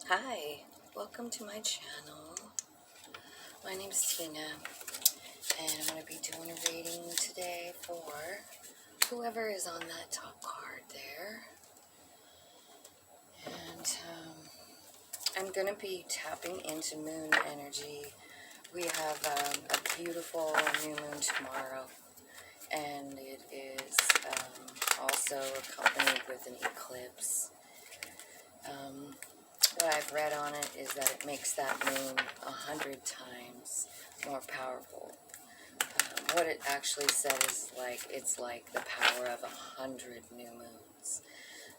Hi, welcome to my channel. My name is Tina, and I'm going to be doing a reading today for whoever is on that top card there. And I'm going to be tapping into moon energy. We have a beautiful new moon tomorrow, and it is also accompanied with an eclipse. What I've read on it is that it makes that moon 100 times more powerful. What it actually said is it's like the power of 100 new moons.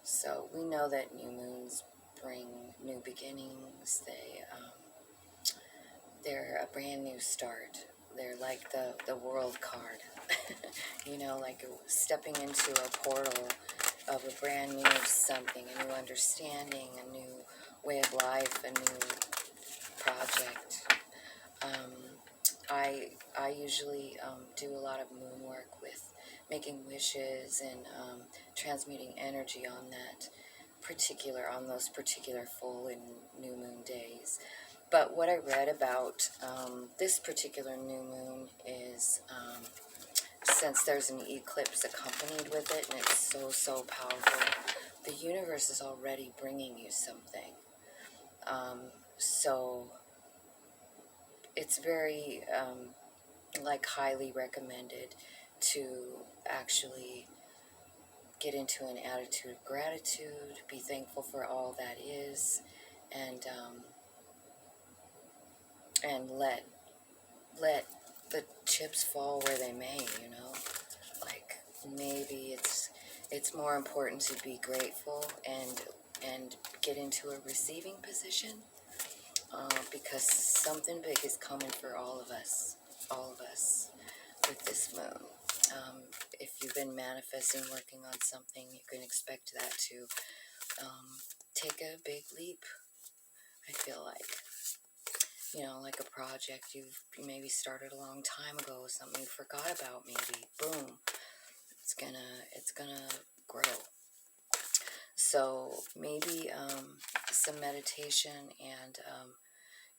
So we know that new moons bring new beginnings. They're a brand new start. They're like the world card, you know, like stepping into a portal of a brand new something, a new understanding, a new way of life, a new project. I usually do a lot of moon work with making wishes and transmuting energy on those particular full and new moon days. But what I read about this particular new moon is since there's an eclipse accompanied with it, and it's so powerful, the universe is already bringing you something. So it's very highly recommended to actually get into an attitude of gratitude, be thankful for all that is, and let the chips fall where they may, you know. Like maybe it's more important to be grateful and get into a receiving position, because something big is coming for all of us with this moon. If you've been manifesting, working on something, you can expect that to take a big leap. I feel like, you know, like a project you maybe started a long time ago, something you forgot about, maybe, boom, it's gonna grow. So maybe some meditation and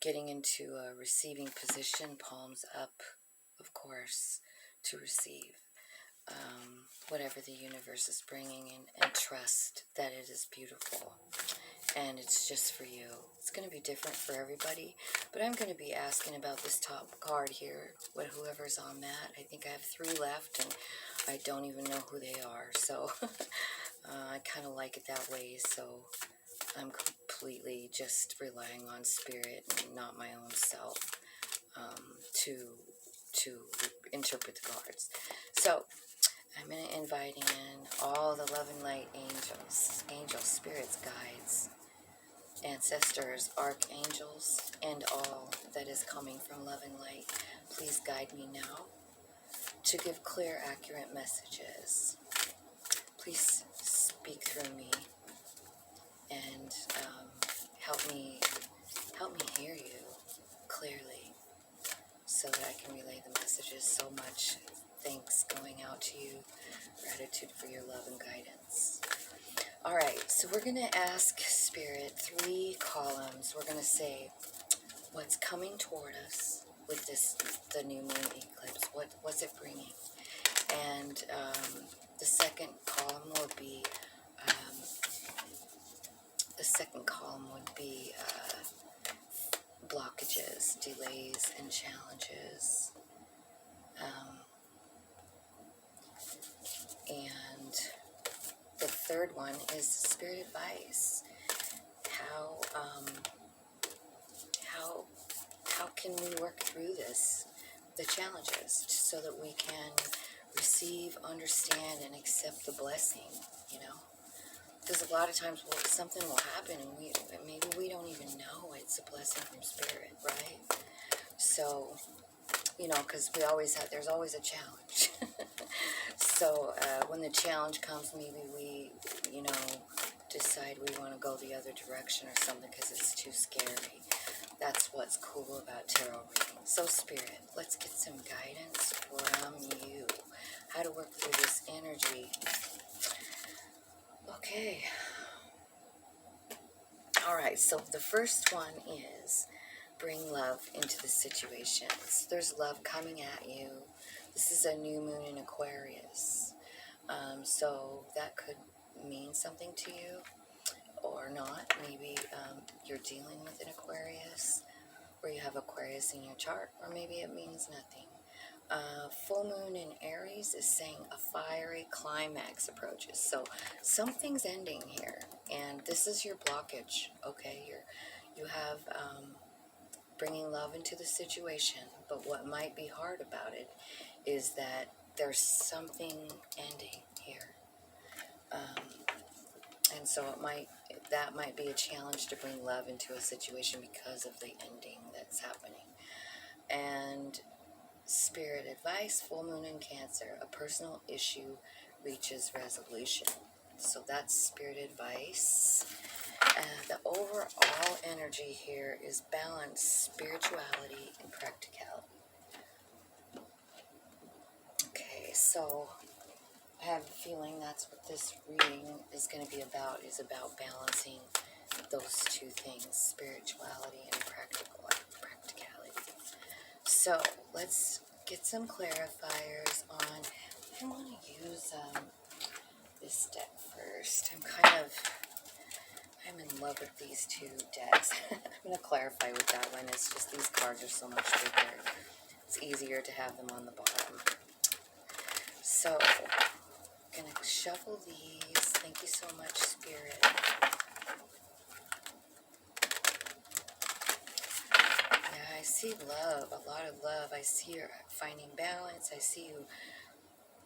getting into a receiving position, palms up, of course, to receive whatever the universe is bringing, and trust that it is beautiful and it's just for you. It's going to be different for everybody, but I'm going to be asking about this top card here, whoever's on that. I think I have 3 left, and I don't even know who they are, so I kind of like it that way. So I'm completely just relying on spirit and not my own self to interpret the cards. So I'm going to invite in all the love and light angels, spirits, guides, ancestors, archangels, and all that is coming from love and light. Please guide me now to give clear, accurate messages. Please speak through me and help me hear you clearly so that I can relay the messages. So much thanks going out to you. Gratitude for your love and guidance. Alright, so we're going to ask Spirit 3 columns. We're going to say what's coming toward us with the new moon eclipse. What's it bringing? And the second column would be blockages, delays, and challenges. And the third one is spirit advice. How can we work through the challenges, so that we can receive, understand, and accept the blessing, you know? Because a lot of times something will happen and maybe we don't even know it's a blessing from spirit, right? So, you know, because there's always a challenge. So when the challenge comes, maybe we, you know, decide we want to go the other direction or something because it's too scary. That's what's cool about tarot reading. So Spirit, let's get some guidance from you. How to work through this energy. Okay. Alright. right, so the first one is bring love into the situations. There's love coming at you. This is a new moon in Aquarius. So that could mean something to you or not. Maybe you're dealing with an Aquarius, or you have Aquarius in your chart, or maybe it means nothing. Full moon in Aries is saying a fiery climax approaches. So something's ending here, and this is your blockage. Okay, you have bringing love into the situation, but what might be hard about it is that there's something ending here, and so that might be a challenge to bring love into a situation because of the ending that's happening. And Spirit advice, full moon in Cancer, a personal issue reaches resolution. So that's Spirit advice. And the overall energy here is balance, spirituality, and practicality. Okay, so I have a feeling that's what this reading is going to be about, is about balancing those two things, spirituality and practicality. So let's get some clarifiers on. I want to use this deck first. I'm in love with these two decks. I'm going to clarify with that one. It's just these cards are so much bigger. It's easier to have them on the bottom. So I'm going to shuffle these. Thank you so much, Spirit. Yeah, I see love, a lot of love. I see you're finding balance. I see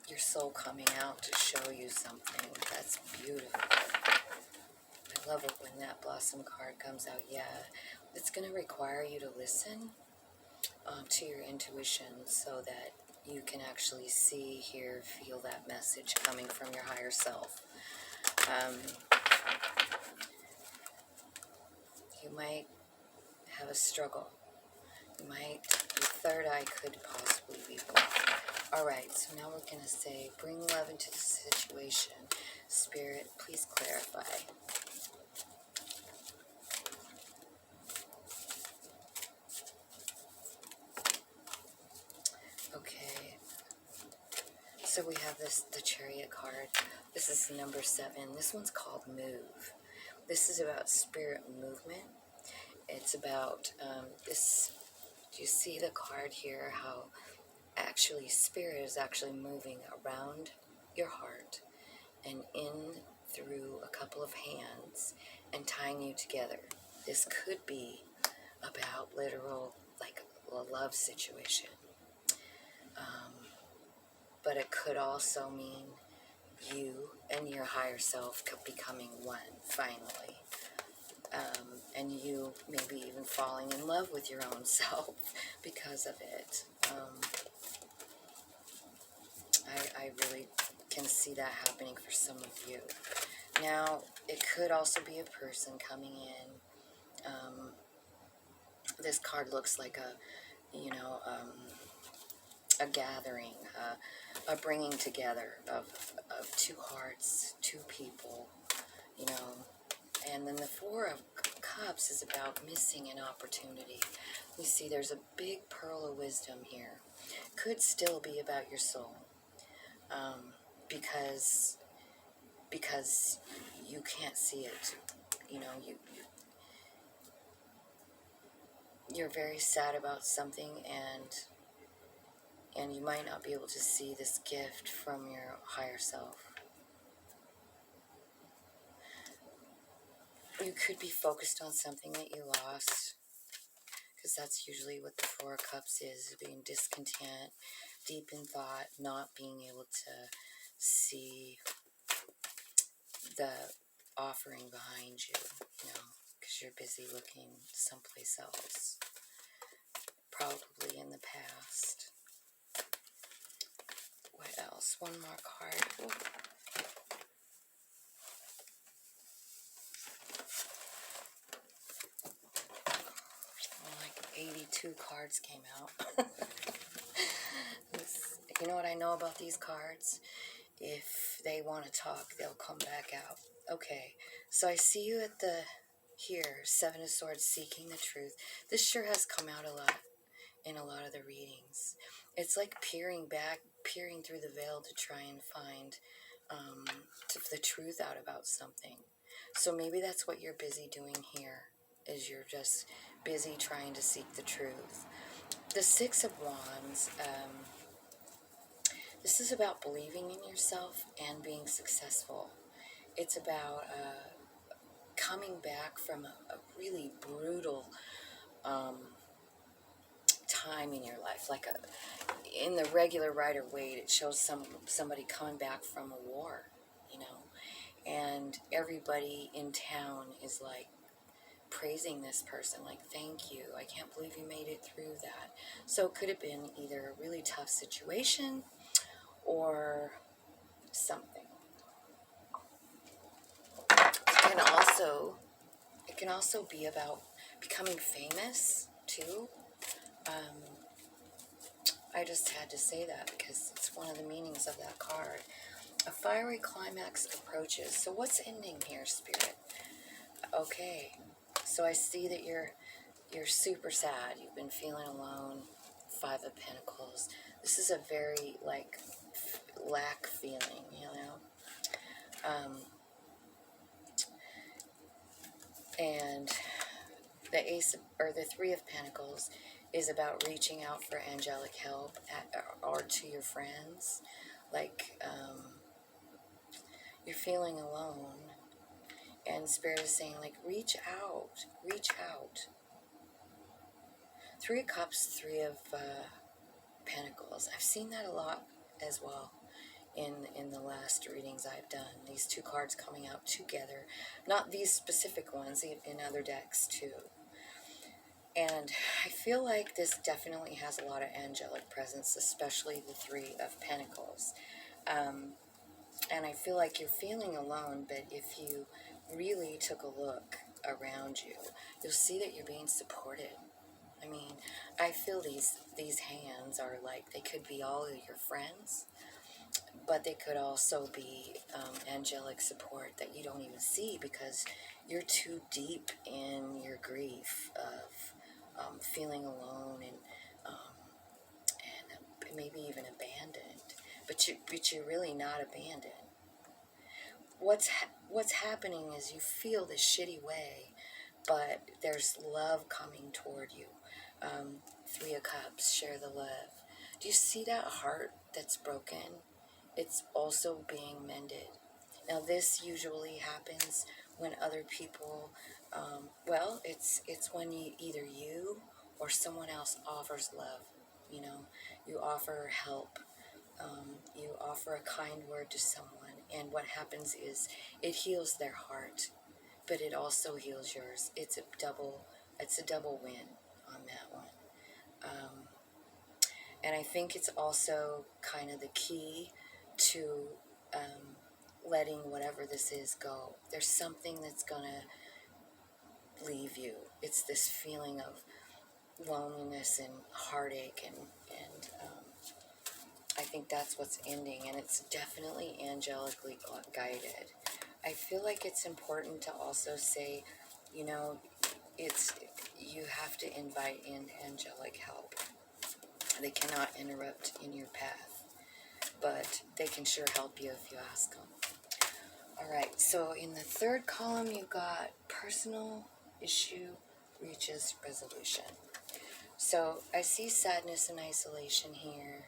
your soul coming out to show you something. That's beautiful. I love it when that blossom card comes out. Yeah, it's going to require you to listen to your intuition so that you can actually see, hear, feel that message coming from your higher self. You might have a struggle. Your third eye could possibly be blocked. Alright, so now we're going to say, bring love into the situation. Spirit, please clarify. Okay, so we have the Chariot card. This is number 7. This one's called Move. This is about spirit movement. It's about this. Do you see the card here? How actually spirit is actually moving around your heart and in through a couple of hands and tying you together. This could be about literal, like a love situation. But it could also mean you and your higher self becoming one, finally. And you maybe even falling in love with your own self because of it. I really can see that happening for some of you. Now, it could also be a person coming in. This card looks like a gathering, a bringing together of two hearts, two people, you know. And then the Four of Cups is about missing an opportunity. We see there's a big pearl of wisdom here. Could still be about your soul, because you can't see it. You know, you're very sad about something, and you might not be able to see this gift from your higher self. You could be focused on something that you lost, because that's usually what the Four of Cups is, being discontent, deep in thought, not being able to see the offering behind you, you know, because you're busy looking someplace else, probably in the past. What else? One more card. Ooh. Like 82 cards came out. You know what I know about these cards? If they want to talk, they'll come back out. Okay, so I see you at the here, Seven of Swords, seeking the truth. This sure has come out a lot in a lot of the readings. It's like peering through the veil to try and find the truth out about something. So maybe that's what you're busy doing here, is you're just busy trying to seek the truth. The Six of Wands, this is about believing in yourself and being successful. It's about coming back from a really brutal time in your life, like in the regular Rider-Waite, it shows somebody coming back from a war, you know, and everybody in town is like praising this person, like, thank you, I can't believe you made it through that. So it could have been either a really tough situation or something. It can also be about becoming famous too. I just had to say that because it's one of the meanings of that card. A fiery climax approaches. So what's ending here, Spirit? Okay, so I see that you're super sad. You've been feeling alone. Five of Pentacles. This is a very like lack feeling, you know. And the the Three of Pentacles is about reaching out for angelic help or to your friends. Like you're feeling alone, and Spirit is saying, like, reach out, reach out. Three of Cups, Three of Pentacles. I've seen that a lot as well in the last readings I've done. These two cards coming out together. Not these specific ones, in other decks too. And I feel like this definitely has a lot of angelic presence, especially the Three of Pentacles. And I feel like you're feeling alone, but if you really took a look around you, you'll see that you're being supported. I mean, I feel these hands are like, they could be all of your friends, but they could also be angelic support that you don't even see because you're too deep in your grief of feeling alone and maybe even abandoned. But you're really not abandoned. What's happening is you feel this shitty way, but there's love coming toward you. Three of Cups, share the love. Do you see that heart that's broken? It's also being mended. Now this usually happens when other people, well, it's when either you or someone else offers love. You know, you offer help. You offer a kind word to someone, and what happens is it heals their heart, but it also heals yours. It's a double win on that one. And I think it's also kind of the key to letting whatever this is go. There's something that's gonna leave you. It's this feeling of loneliness and heartache, and I think that's what's ending, and it's definitely angelically guided. I feel like it's important to also say, you know, you have to invite in angelic help. They cannot interrupt in your path, but they can sure help you if you ask them. All right, so in the third column, you got personal issue reaches resolution. So I see sadness and isolation here.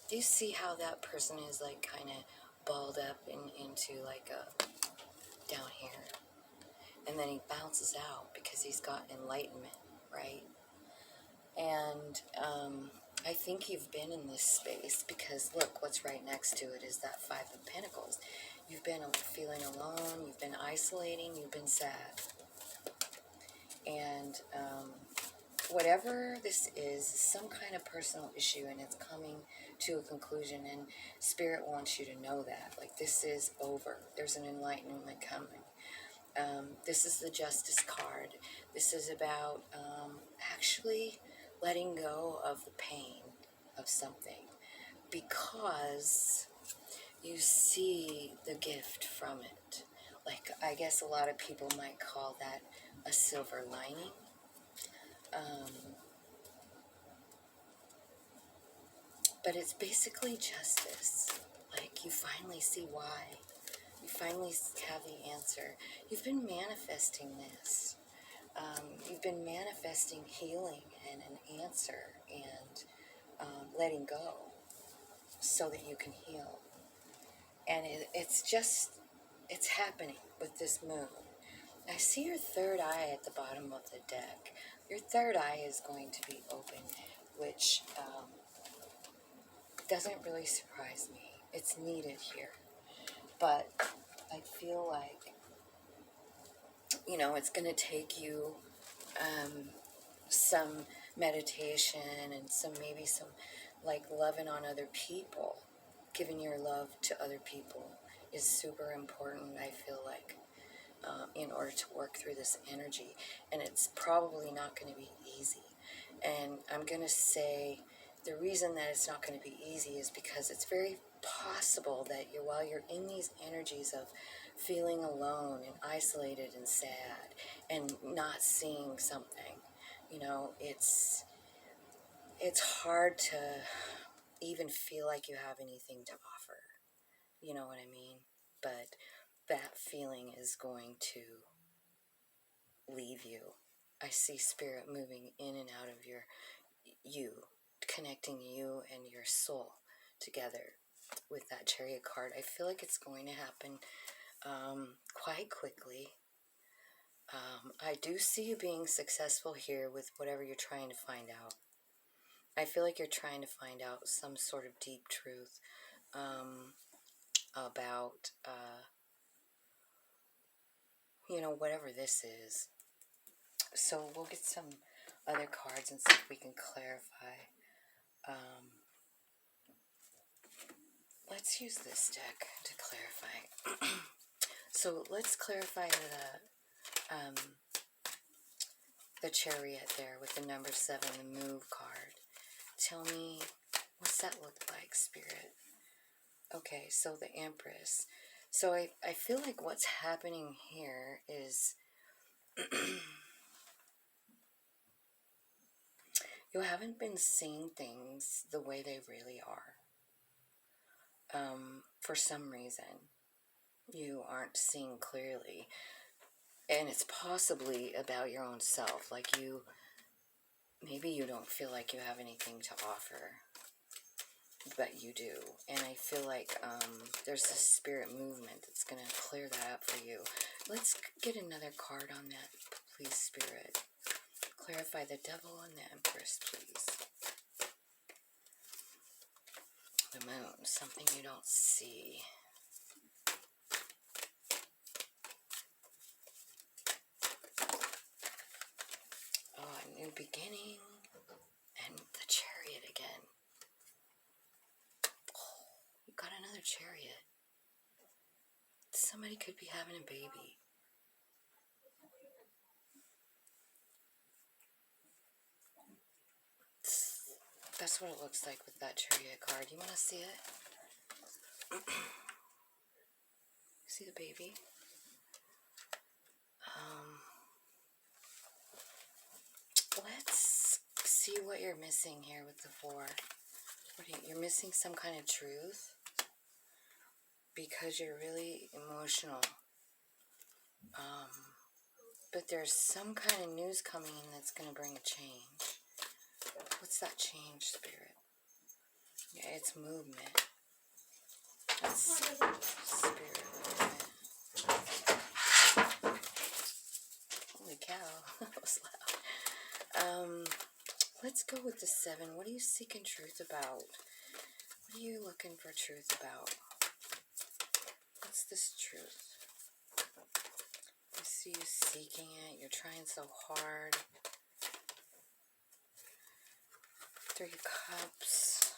Do you see how that person is like kind of balled up into like a down here? And then he bounces out because he's got enlightenment, right? And I think you've been in this space because look, what's right next to it is that Five of Pentacles. You've been feeling alone, you've been isolating, you've been sad. And whatever this is some kind of personal issue, and it's coming to a conclusion, and Spirit wants you to know that. Like, this is over. There's an enlightenment coming. This is the Justice card. This is about actually letting go of the pain of something because you see the gift from it. like, I guess a lot of people might call that a silver lining. But it's basically justice. Like, you finally see why. You finally have the answer. You've been manifesting this. You've been manifesting healing and an answer and letting go so that you can heal. And it's happening with this moon. I see your third eye at the bottom of the deck. Your third eye is going to be open, which doesn't really surprise me. It's needed here. But I feel like, it's going to take you some meditation and maybe some like loving on other people. Giving your love to other people is super important, I feel like, in order to work through this energy. And it's probably not going to be easy. And I'm going to say the reason that it's not going to be easy is because it's very possible that while you're in these energies of feeling alone and isolated and sad and not seeing something, it's hard to even feel like you have anything to offer. You know what I mean? But that feeling is going to leave you. I see spirit moving in and out of you, connecting you and your soul together with that Chariot card. I feel like it's going to happen quite quickly. I do see you being successful here with whatever you're trying to find out. I feel like you're trying to find out some sort of deep truth about, whatever this is. So we'll get some other cards and see if we can clarify. Let's use this deck to clarify. So let's clarify the Chariot there with the number 7, the move card. Tell me, what's that look like, Spirit? Okay, so the Empress. So I feel like what's happening here is you haven't been seeing things the way they really are. For some reason, you aren't seeing clearly. And it's possibly about your own self. Like maybe you don't feel like you have anything to offer, but you do. And I feel like there's this spirit movement that's going to clear that up for you. Let's get another card on that, please, Spirit. Clarify the Devil and the Empress, please. The Moon, something you don't see. Oh, a new beginning. And the Chariot again. Oh, you got another Chariot. Somebody could be having a baby. That's what it looks like with that Chariot card. You want to see it? See the baby? Let's see what you're missing here with the 4. You're missing some kind of truth because you're really emotional. But there's some kind of news coming in that's going to bring a change. What's that change, Spirit? Yeah, it's movement. That's spirit movement. Holy cow, that was loud. Let's go with the 7. What are you seeking truth about? What are you looking for truth about? What's this truth? I see you seeking it. You're trying so hard. 3 of Cups.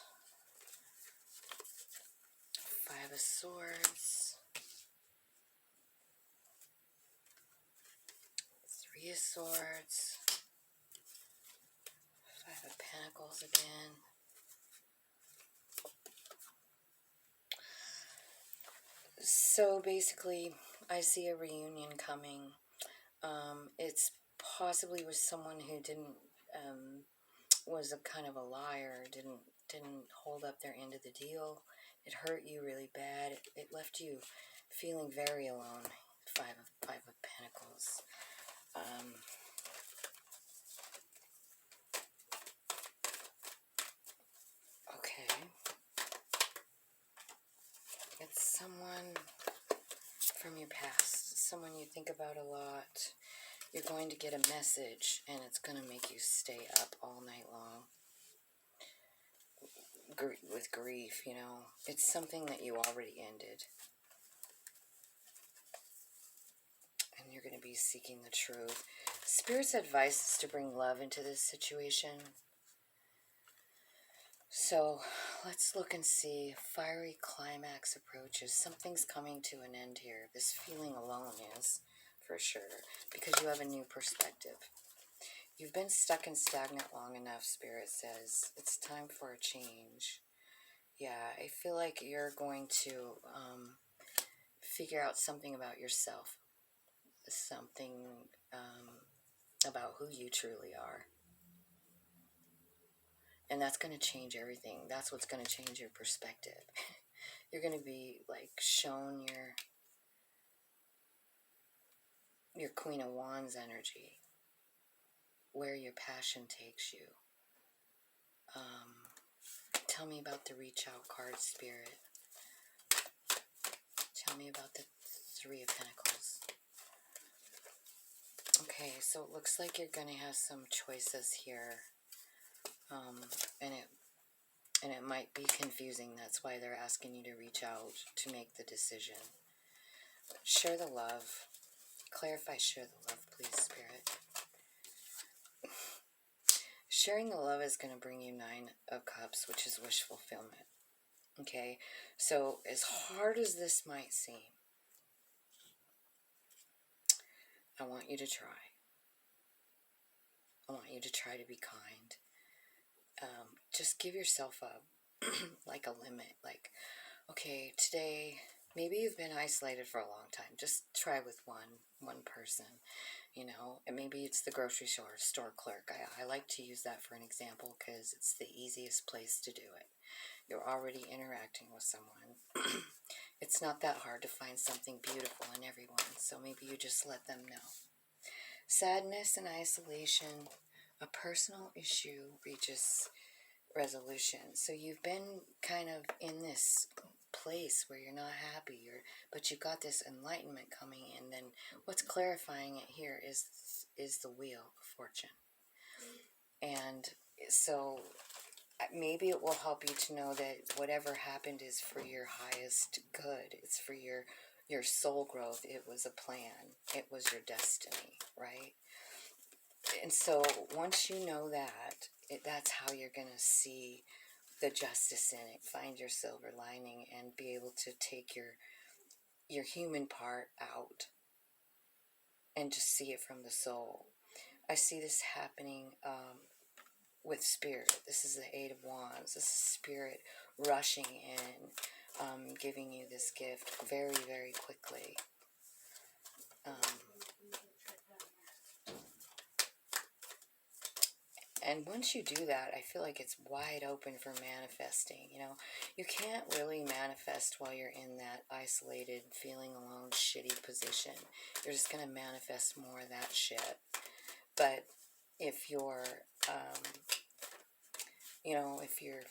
5 of Swords. 3 of Swords. 5 of Pentacles again. So basically, I see a reunion coming. It's possibly with someone who didn't, was a kind of a liar, didn't hold up their end of the deal. It hurt you really bad. It left you feeling very alone. Five of Pentacles. Okay. It's someone from your past, someone you think about a lot. You're going to get a message, and it's going to make you stay up all night long with grief, you know. It's something that you already ended. And you're going to be seeking the truth. Spirit's advice is to bring love into this situation. So let's look and see. Fiery climax approaches. Something's coming to an end here. This feeling alone is, for sure, because you have a new perspective. You've been stuck and stagnant long enough, Spirit says. It's time for a change. Yeah, I feel like you're going to figure out something about yourself. Something about who you truly are. And that's going to change everything. That's what's going to change your perspective. You're going to be like shown your Queen of Wands energy, where your passion takes you. Tell me about the reach out card, Spirit. Tell me about the Three of Pentacles. Okay, so it looks like you're going to have some choices here. And it might be confusing. That's why they're asking you to reach out to make the decision. Share the love. Clarify, share the love, please, Spirit. Sharing the love is going to bring you Nine of Cups, which is wish fulfillment. Okay, so as hard as this might seem, I want you to try. I want you to try to be kind. Just give yourself like a limit. Like, okay, today, maybe you've been isolated for a long time. Just try with one person, you know. And maybe it's the grocery store clerk. I like to use that for an example because it's the easiest place to do it. You're already interacting with someone. It's not that hard to find something beautiful in everyone, so maybe you just let them know. Sadness and isolation, a personal issue reaches resolution. So you've been kind of in this place where you're not happy, but you got this enlightenment coming in. Then what's clarifying it here is the Wheel of Fortune. And so maybe it will help you to know that whatever happened is for your highest good. It's for your soul growth. It was a plan. It was your destiny, right? And so once you know that, that's how you're going to see the justice in it, find your silver lining, and be able to take your human part out and just see it from the soul. I see this happening with Spirit. This is the Eight of Wands. This is Spirit rushing in, giving you this gift very, very quickly. And once you do that, I feel like it's wide open for manifesting. You know, you can't really manifest while you're in that isolated, feeling alone, shitty position. You're just going to manifest more of that shit. But if you're, if you're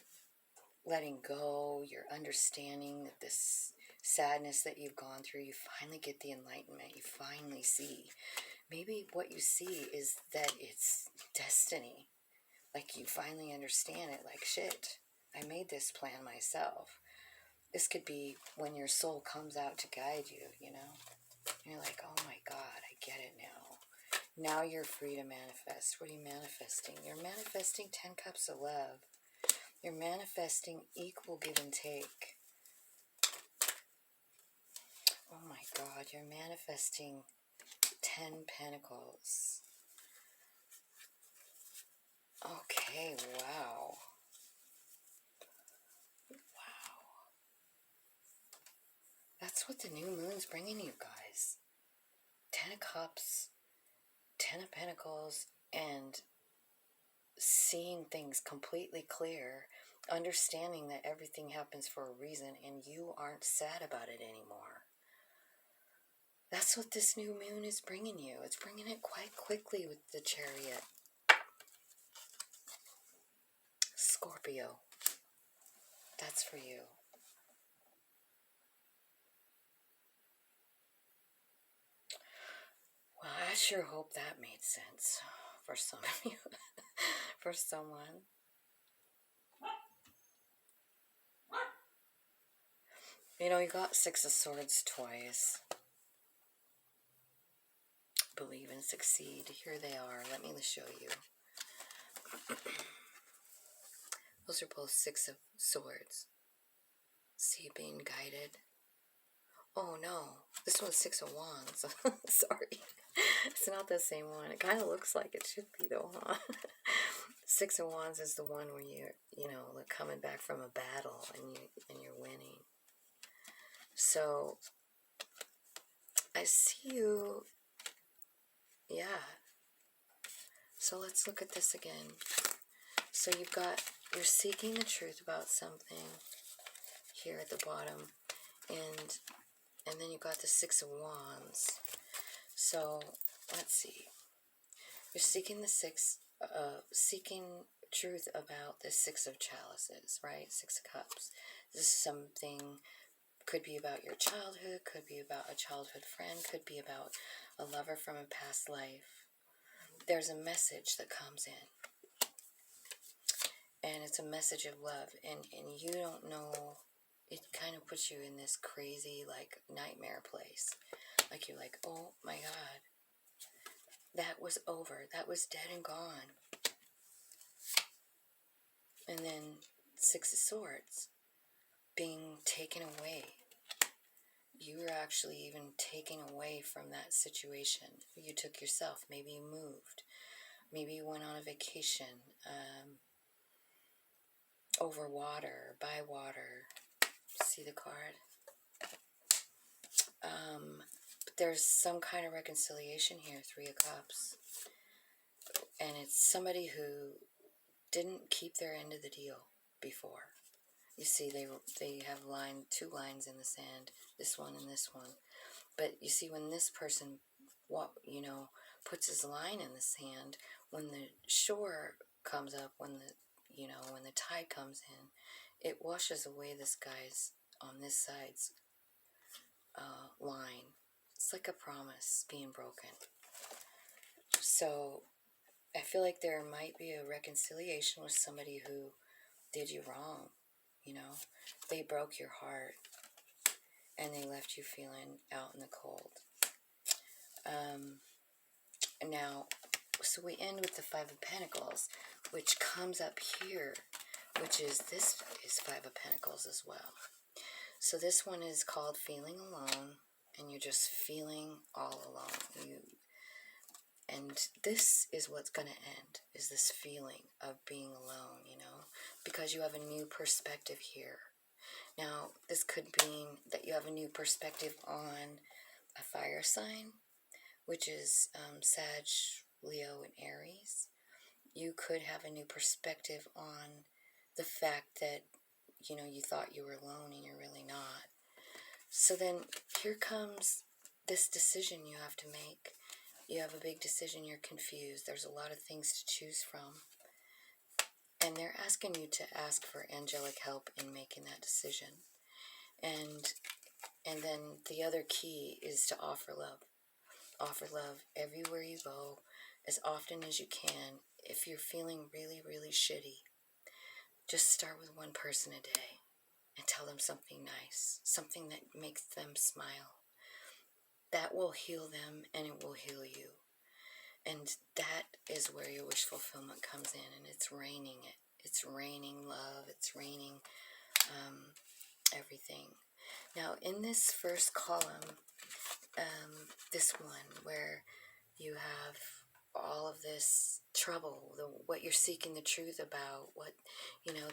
letting go, you're understanding that this sadness that you've gone through, you finally get the enlightenment. You finally see. Maybe what you see is that it's destiny. Like, you finally understand it, like, shit, I made this plan myself. This could be when your soul comes out to guide you, you know? And you're like, oh my God, I get it now. Now you're free to manifest. What are you manifesting? You're manifesting 10 cups of love. You're manifesting equal give and take. Oh my God, you're manifesting 10 pentacles. Okay, wow. Wow. That's what the new moon's bringing you guys. Ten of Cups, Ten of Pentacles, and seeing things completely clear, understanding that everything happens for a reason and you aren't sad about it anymore. That's what this new moon is bringing you. It's bringing it quite quickly with the Chariot. Scorpio, that's for you. Well, I sure hope that made sense for some of you, for someone. You know, you got Six of Swords twice. Believe and succeed. Here they are. Let me show you. Those are both Six of Swords. See, being guided. Oh no, this one's Six of Wands. Sorry, it's not the same one. It kind of looks like it should be though, huh? Six of Wands is the one where you know, like coming back from a battle and you're winning. So I see you. Yeah. So let's look at this again. So you're seeking the truth about something here at the bottom, and then you got the Six of Wands. So let's see. You're seeking seeking truth about the Six of Chalices, right? Six of Cups. This is something, could be about your childhood, could be about a childhood friend, could be about a lover from a past life. There's a message that comes in. And it's a message of love. And you don't know, it kind of puts you in this crazy, like, nightmare place. Like, you're like, oh my God, that was over. That was dead and gone. And then Six of Swords, being taken away. You were actually even taken away from that situation. You took yourself. Maybe you moved. Maybe you went on a vacation. Over water, by water. See the card? But there's some kind of reconciliation here, Three of Cups. And it's somebody who didn't keep their end of the deal before. You see, they have two lines in the sand, this one and this one. But you see, when this person, puts his line in the sand, when the shore comes up, when the tide comes in, it washes away this guy's on this side's line. It's like a promise being broken. So I feel like there might be a reconciliation with somebody who did you wrong. They broke your heart and they left you feeling out in the cold. Now, so we end with the Five of Pentacles, which comes up here, this is Five of Pentacles as well. So this one is called Feeling Alone, and you're just feeling all alone. And this is what's going to end, is this feeling of being alone, because you have a new perspective here. Now, this could mean that you have a new perspective on a fire sign, which is Sag, Leo, and Aries. You could have a new perspective on the fact that, you thought you were alone and you're really not. So then here comes this decision you have to make. You have a big decision, you're confused. There's a lot of things to choose from. And they're asking you to ask for angelic help in making that decision. And then the other key is to offer love. Offer love everywhere you go, as often as you can. If you're feeling really, really shitty, just start with one person a day and tell them something nice, something that makes them smile. That will heal them and it will heal you. And that is where your wish fulfillment comes in, and it's raining it. It's raining love. It's raining everything. Now, in this first column, this one where you have all of this trouble, what you're seeking the truth about,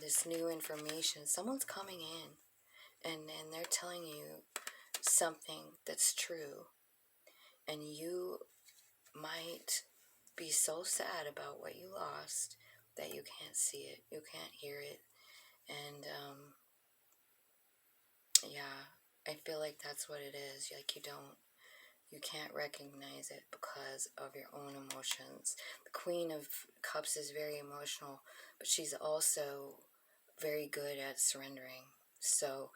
this new information, someone's coming in and they're telling you something that's true. And you might be so sad about what you lost that you can't see it, you can't hear it. And yeah, I feel like that's what it is. Like you can't recognize it because of your own emotions. The Queen of Cups is very emotional, but she's also very good at surrendering. So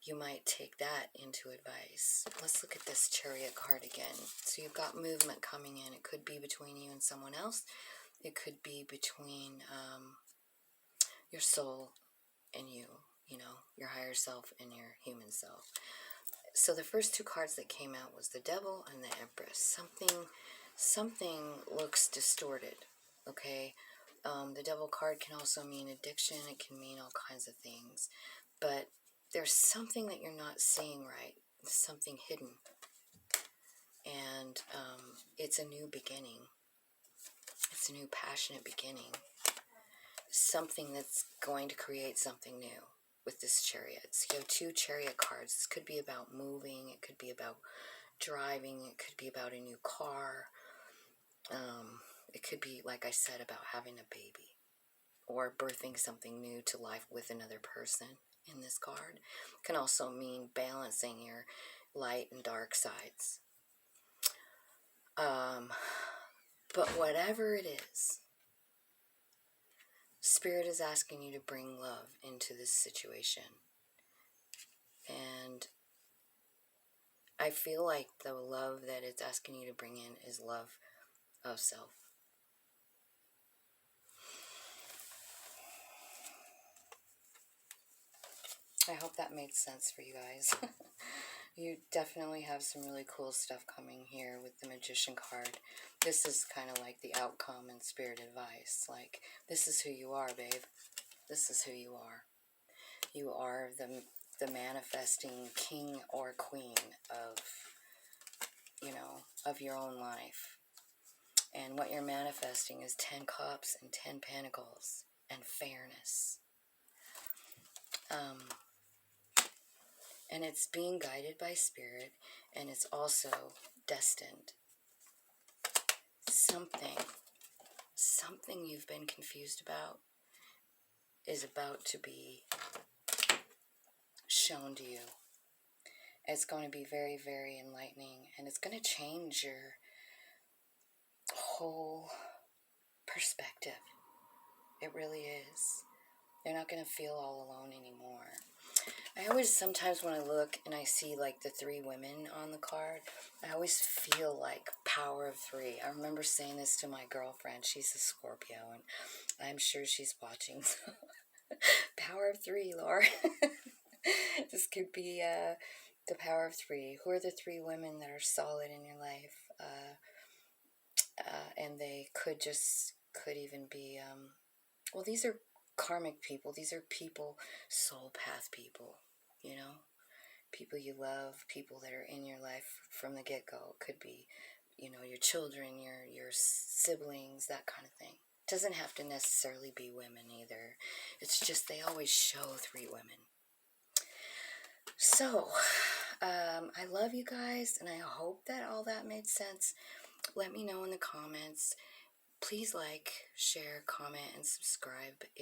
you might take that into advice. Let's look at this Chariot card again. So you've got movement coming in. It could be between you and someone else. It could be between your soul and you know, your higher self and your human self. So the first two cards that came out was the Devil and the Empress. Something looks distorted, okay? The Devil card can also mean addiction. It can mean all kinds of things. But there's something that you're not seeing right. There's something hidden. And it's a new beginning. It's a new passionate beginning. Something that's going to create something new with this Chariot. So you have two Chariot cards. This could be about moving. It could be about driving. It could be about a new car. It could be, like I said, about having a baby or birthing something new to life with another person in this card. It can also mean balancing your light and dark sides. But whatever it is, Spirit is asking you to bring love into this situation. And I feel like the love that it's asking you to bring in is love of self. I hope that made sense for you guys. You definitely have some really cool stuff coming here with the Magician card. This is kind of like the outcome and spirit advice. Like, this is who you are, babe. This is who you are. You are the manifesting king or queen of, you know, of your own life. And what you're manifesting is 10 cups and 10 pentacles and fairness. And it's being guided by Spirit, and it's also destined. Something you've been confused about is about to be shown to you. It's going to be very, very enlightening, and it's going to change your whole perspective. It really is. You're not going to feel all alone anymore. I always, sometimes when I look and I see like the 3 women on the card, I always feel like power of 3. I remember saying this to my girlfriend. She's a Scorpio, and I'm sure she's watching. Power of 3, Laura. This could be the power of 3. Who are the 3 women that are solid in your life? And they could even be, well, these are karmic people. These are people, soul path people, you know, people you love, people that are in your life from the get-go. It could be, you know, your children, your siblings, that kind of thing. It doesn't have to necessarily be women either. It's just they always show 3 women. So, I love you guys, and I hope that all that made sense. Let me know in the comments. Please like, share, comment, and subscribe.